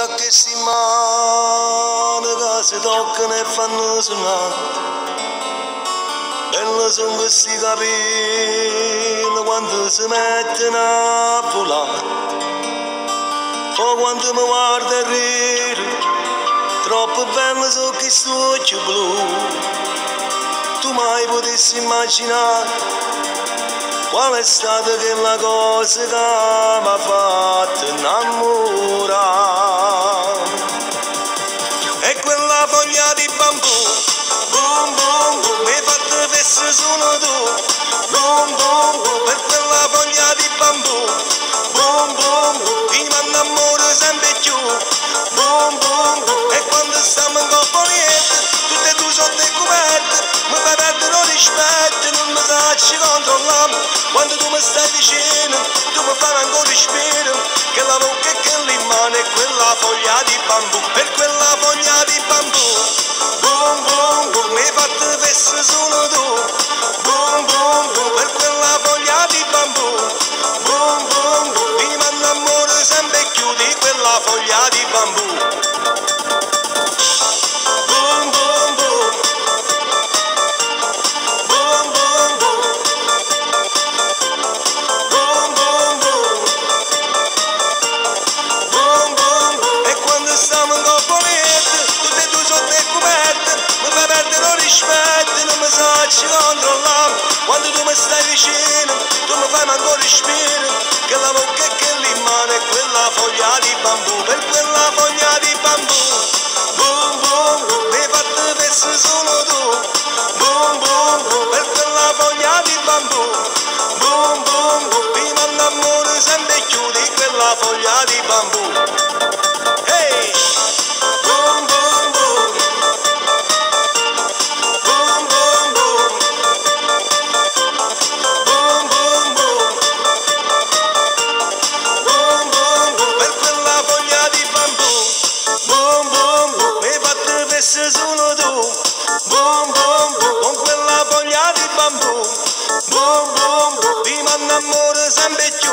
guarda che si mano che si toccano e fanno suonare. Bello sono questi capelli quando si mettono a volare. Poi quando mi guarda e ride, troppo bello sono questi occhi blu. Tu mai potessi immaginare qual è stata quella cosa che mi ha fatto innamorare? E quella foglia di bambù, boom boom boom, mi hai fatto fesse solo tu, boom boom boom, per quella foglia di bambù, boom boom boom, ti manda amore sempre più, boom boom boom, e quando stiamo in compagnia, tutte e due sotto le coperte, mi fai perdere il rispetto, non mi sacci controllare. Quando tu mi stai vicino, tu mi fai ancora respiro, che la bocca e che l'imane è quella foglia di bambù, per quella foglia di bambù, boom boom boom, mi hai fatto fesse solo tu, boom boom boom, per quella foglia di bambù, boom boom boom, mi manda amore sempre più di quella foglia di bambù. Quando tu mi stai vicino, tu mi fai ancora respiro, che la bocca e che l'imane è quella foglia di bambù, per quella foglia di bambù, boom boom boom, mi hai fatto fesse solo tu, boom boom boom, per quella foglia di bambù, boom boom boom, mi manda amore sempre più di quella foglia di bambù. Hey! Boom boom boom, boom boom boom. Solo tu, boom boom boom, con quella foglia di bambù, boom boom boom, ti manda amore sempre più.